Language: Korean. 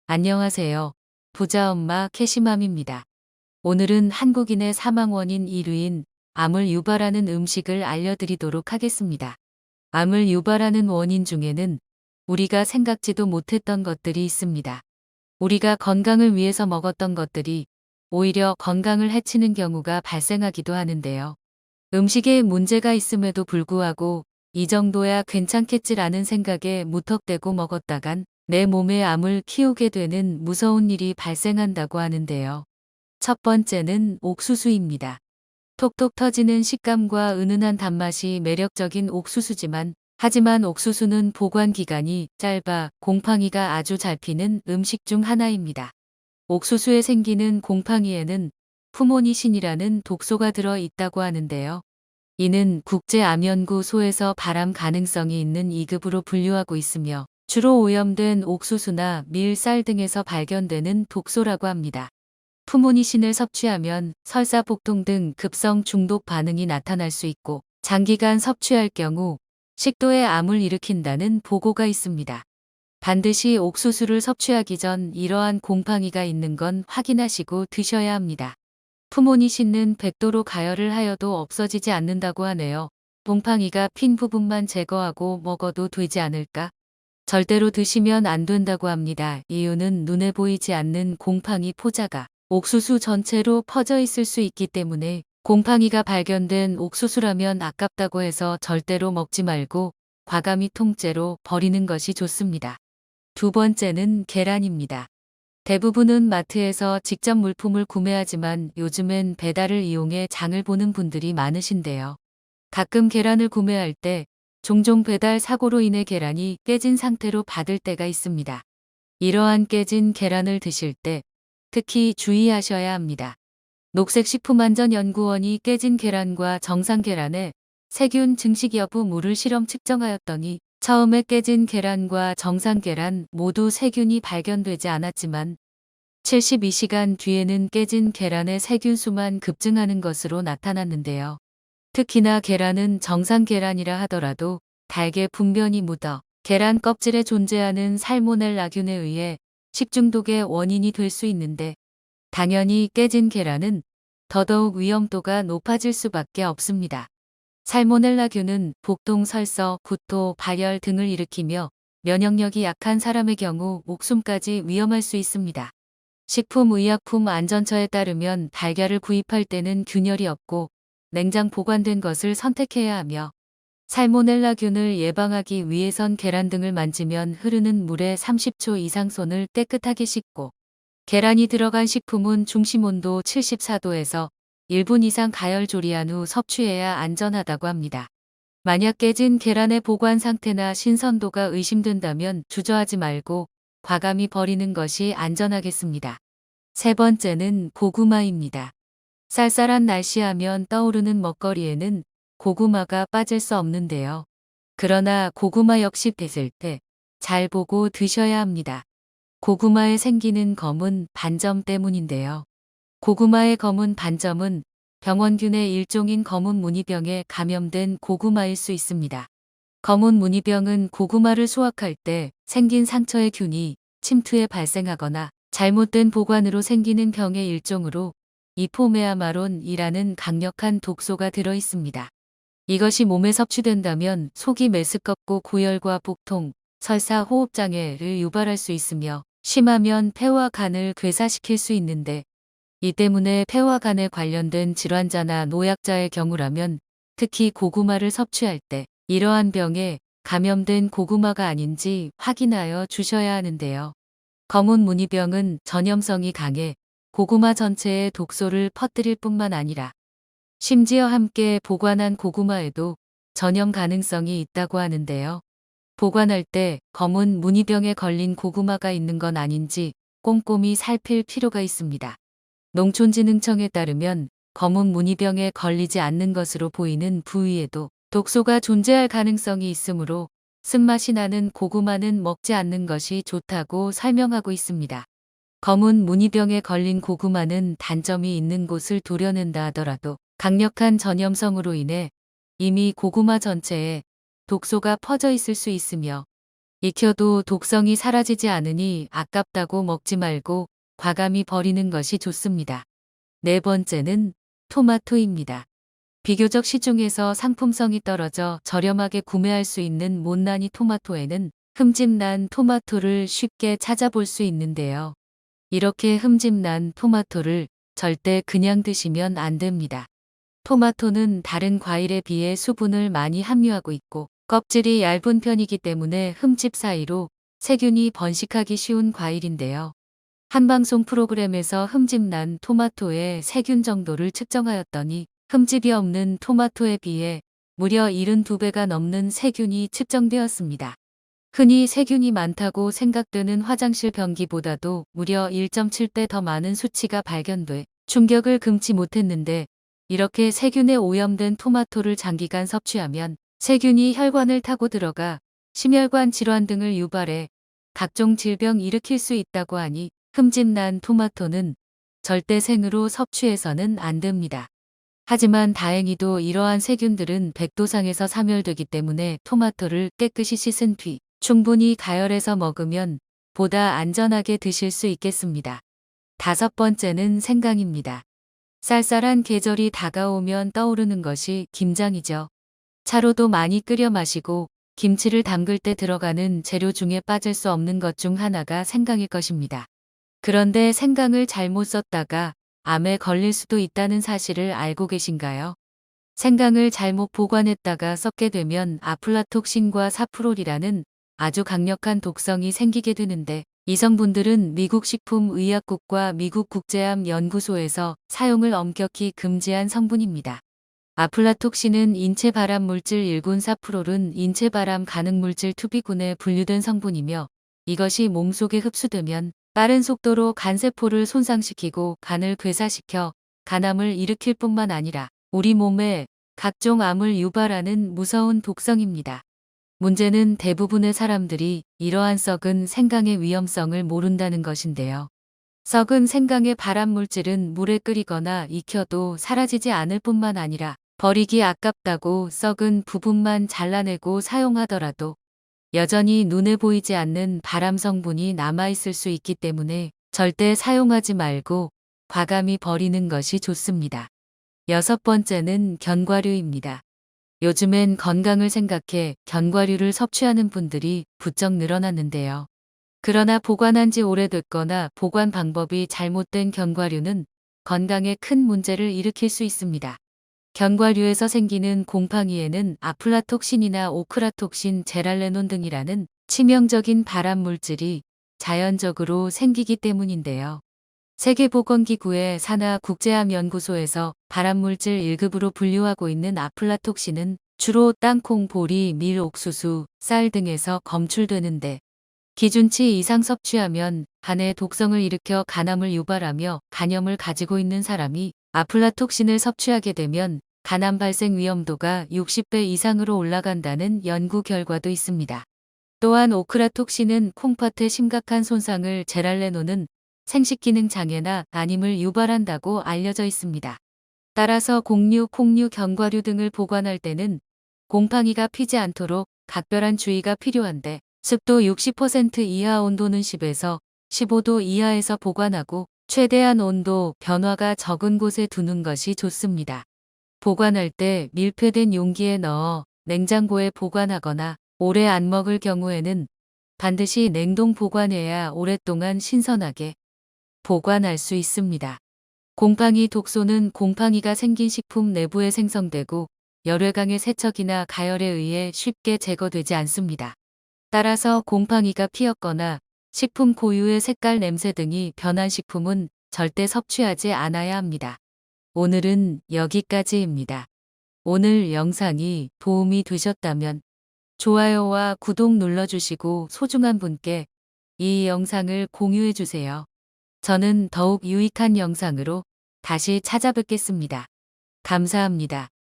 안녕하세요. 부자 엄마 캐시맘입니다. 오늘은 한국인의 사망 원인 1위인 암을 유발하는 음식을 알려드리도록 하겠습니다. 암을 유발하는 원인 중에는 우리가 생각지도 못했던 것들이 있습니다. 우리가 건강을 위해서 먹었던 것들이 오히려 건강을 해치는 경우가 발생하기도 하는데요. 음식에 문제가 있음에도 불구하고 이 정도야 괜찮겠지라는 생각에 무턱대고 먹었다간 내 몸에 암을 키우게 되는 무서운 일이 발생한다고 하는데요. 첫 번째는 옥수수입니다. 톡톡 터지는 식감과 은은한 단맛이 매력적인 옥수수지만 하지만 옥수수는 보관 기간이 짧아 곰팡이가 아주 잘 피는 음식 중 하나입니다. 옥수수에 생기는 곰팡이에는 푸모니신이라는 독소가 들어 있다고 하는데요. 이는 국제암연구소에서 발암 가능성이 있는 2급으로 분류하고 있으며 주로 오염된 옥수수나 밀, 쌀 등에서 발견되는 독소라고 합니다. 푸모니신을 섭취하면 설사, 복통 등 급성 중독 반응이 나타날 수 있고 장기간 섭취할 경우 식도에 암을 일으킨다는 보고가 있습니다. 반드시 옥수수를 섭취하기 전 이러한 곰팡이가 있는 건 확인하시고 드셔야 합니다. 푸모니신은 100도로 가열을 하여도 없어지지 않는다고 하네요. 곰팡이가 핀 부분만 제거하고 먹어도 되지 않을까? 절대로 드시면 안 된다고 합니다. 이유는 눈에 보이지 않는 곰팡이 포자가 옥수수 전체로 퍼져 있을 수 있기 때문에 곰팡이가 발견된 옥수수라면 아깝다고 해서 절대로 먹지 말고 과감히 통째로 버리는 것이 좋습니다. 두 번째는 계란입니다. 대부분은 마트에서 직접 물품을 구매하지만 요즘엔 배달을 이용해 장을 보는 분들이 많으신데요. 가끔 계란을 구매할 때 종종 배달 사고로 인해 계란이 깨진 상태로 받을 때가 있습니다. 이러한 깨진 계란을 드실 때 특히 주의하셔야 합니다. 녹색식품안전연구원이 깨진 계란과 정상 계란에 세균 증식 여부 물을 실험 측정하였더니 처음에 깨진 계란과 정상 계란 모두 세균이 발견되지 않았지만 72시간 뒤에는 깨진 계란의 세균 수만 급증하는 것으로 나타났는데요. 특히나 계란은 정상 계란이라 하더라도 달게 분변이 묻어 계란 껍질에 존재하는 살모넬라균에 의해 식중독의 원인이 될 수 있는데 당연히 깨진 계란은 더더욱 위험도가 높아질 수밖에 없습니다. 살모넬라균은 복통, 설서, 구토, 발열 등을 일으키며 면역력이 약한 사람의 경우 목숨까지 위험할 수 있습니다. 식품의약품안전처에 따르면 달걀을 구입할 때는 균열이 없고 냉장 보관된 것을 선택해야 하며 살모넬라균을 예방하기 위해선 계란 등을 만지면 흐르는 물에 30초 이상 손을 깨끗하게 씻고 계란이 들어간 식품은 중심온도 74도에서 1분 이상 가열 조리한 후 섭취해야 안전하다고 합니다. 만약 깨진 계란의 보관 상태나 신선도가 의심된다면 주저하지 말고 과감히 버리는 것이 안전하겠습니다. 세 번째는 고구마입니다. 쌀쌀한 날씨하면 떠오르는 먹거리에는 고구마가 빠질 수 없는데요. 그러나 고구마 역시 뱉을 때 잘 보고 드셔야 합니다. 고구마에 생기는 검은 반점 때문인데요. 고구마의 검은 반점은 병원균의 일종인 검은 무늬병에 감염된 고구마일 수 있습니다. 검은 무늬병은 고구마를 수확할 때 생긴 상처의 균이 침투해 발생하거나 잘못된 보관으로 생기는 병의 일종으로 이포메아마론이라는 강력한 독소가 들어 있습니다. 이것이 몸에 섭취된다면 속이 메스껍고 고열과 복통, 설사, 호흡장애를 유발할 수 있으며 심하면 폐와 간을 괴사시킬 수 있는데 이 때문에 폐와 간에 관련된 질환자나 노약자의 경우라면 특히 고구마를 섭취할 때 이러한 병에 감염된 고구마가 아닌지 확인하여 주셔야 하는데요. 검은 무늬병은 전염성이 강해 고구마 전체에 독소를 퍼뜨릴 뿐만 아니라 심지어 함께 보관한 고구마에도 전염 가능성이 있다고 하는데요. 보관할 때 검은 무늬병에 걸린 고구마가 있는 건 아닌지 꼼꼼히 살필 필요가 있습니다. 농촌진흥청에 따르면 검은 무늬병에 걸리지 않는 것으로 보이는 부위에도 독소가 존재할 가능성이 있으므로 쓴맛이 나는 고구마는 먹지 않는 것이 좋다고 설명하고 있습니다. 검은 무늬병에 걸린 고구마는 단점이 있는 곳을 도려낸다 하더라도 강력한 전염성으로 인해 이미 고구마 전체에 독소가 퍼져 있을 수 있으며 익혀도 독성이 사라지지 않으니 아깝다고 먹지 말고 과감히 버리는 것이 좋습니다. 네 번째는 토마토입니다. 비교적 시중에서 상품성이 떨어져 저렴하게 구매할 수 있는 못난이 토마토에는 흠집난 토마토를 쉽게 찾아볼 수 있는데요. 이렇게 흠집난 토마토를 절대 그냥 드시면 안 됩니다. 토마토는 다른 과일에 비해 수분을 많이 함유하고 있고 껍질이 얇은 편이기 때문에 흠집 사이로 세균이 번식하기 쉬운 과일인데요. 한방송 프로그램에서 흠집난 토마토의 세균 정도를 측정하였더니 흠집이 없는 토마토에 비해 무려 72배가 넘는 세균이 측정되었습니다. 흔히 세균이 많다고 생각되는 화장실 변기보다도 무려 1.7배 더 많은 수치가 발견돼 충격을 금치 못했는데, 이렇게 세균에 오염된 토마토를 장기간 섭취하면 세균이 혈관을 타고 들어가 심혈관 질환 등을 유발해 각종 질병 일으킬 수 있다고 하니 흠집난 토마토는 절대 생으로 섭취해서는 안 됩니다. 하지만 다행히도 이러한 세균들은 백도상에서 사멸되기 때문에 토마토를 깨끗이 씻은 뒤 충분히 가열해서 먹으면 보다 안전하게 드실 수 있겠습니다. 다섯 번째는 생강입니다. 쌀쌀한 계절이 다가오면 떠오르는 것이 김장이죠. 차로도 많이 끓여 마시고 김치를 담글 때 들어가는 재료 중에 빠질 수 없는 것 중 하나가 생강일 것입니다. 그런데 생강을 잘못 썼다가 암에 걸릴 수도 있다는 사실을 알고 계신가요? 생강을 잘못 보관했다가 썩게 되면 아플라톡신과 사프롤이라는 아주 강력한 독성이 생기게 되는데, 이 성분들은 미국 식품의약국과 미국 국제암연구소에서 사용을 엄격히 금지한 성분입니다. 아플라톡신은 인체 발암 물질 1군, 사프롤은 인체 발암 가능 물질 2B군에 분류된 성분이며, 이것이 몸속에 흡수되면 빠른 속도로 간세포를 손상시키고 간을 괴사시켜 간암을 일으킬 뿐만 아니라 우리 몸에 각종 암을 유발하는 무서운 독성입니다. 문제는 대부분의 사람들이 이러한 썩은 생강의 위험성을 모른다는 것인데요. 썩은 생강의 발암물질은 물에 끓이거나 익혀도 사라지지 않을 뿐만 아니라 버리기 아깝다고 썩은 부분만 잘라내고 사용하더라도 여전히 눈에 보이지 않는 발암 성분이 남아있을 수 있기 때문에 절대 사용하지 말고 과감히 버리는 것이 좋습니다. 여섯 번째는 견과류입니다. 요즘엔 건강을 생각해 견과류를 섭취하는 분들이 부쩍 늘어났는데요. 그러나 보관한 지 오래됐거나 보관 방법이 잘못된 견과류는 건강에 큰 문제를 일으킬 수 있습니다. 견과류에서 생기는 곰팡이에는 아플라톡신이나 오크라톡신, 제랄레논 등이라는 치명적인 발암 물질이 자연적으로 생기기 때문인데요. 세계보건기구의 산하 국제암연구소에서 발암물질 1급으로 분류하고 있는 아플라톡신은 주로 땅콩, 보리, 밀, 옥수수, 쌀 등에서 검출되는데, 기준치 이상 섭취하면 간에 독성을 일으켜 간암을 유발하며 간염을 가지고 있는 사람이 아플라톡신을 섭취하게 되면 간암 발생 위험도가 60배 이상으로 올라간다는 연구 결과도 있습니다. 또한 오크라톡신은 콩팥에 심각한 손상을, 제랄레논은 생식기능 장애나 난임을 유발한다고 알려져 있습니다. 따라서 곡류, 콩류, 견과류 등을 보관할 때는 곰팡이가 피지 않도록 각별한 주의가 필요한데, 습도 60% 이하, 온도는 10에서 15도 이하에서 보관하고 최대한 온도 변화가 적은 곳에 두는 것이 좋습니다. 보관할 때 밀폐된 용기에 넣어 냉장고에 보관하거나 오래 안 먹을 경우에는 반드시 냉동 보관해야 오랫동안 신선하게 보관할 수 있습니다. 곰팡이 독소는 곰팡이가 생긴 식품 내부에 생성되고 열외강의 세척이나 가열에 의해 쉽게 제거되지 않습니다. 따라서 곰팡이가 피었거나 식품 고유의 색깔, 냄새 등이 변한 식품은 절대 섭취하지 않아야 합니다. 오늘은 여기까지입니다. 오늘 영상이 도움이 되셨다면 좋아요와 구독 눌러주시고 소중한 분께 이 영상을 공유해주세요. 저는 더욱 유익한 영상으로 다시 찾아뵙겠습니다. 감사합니다.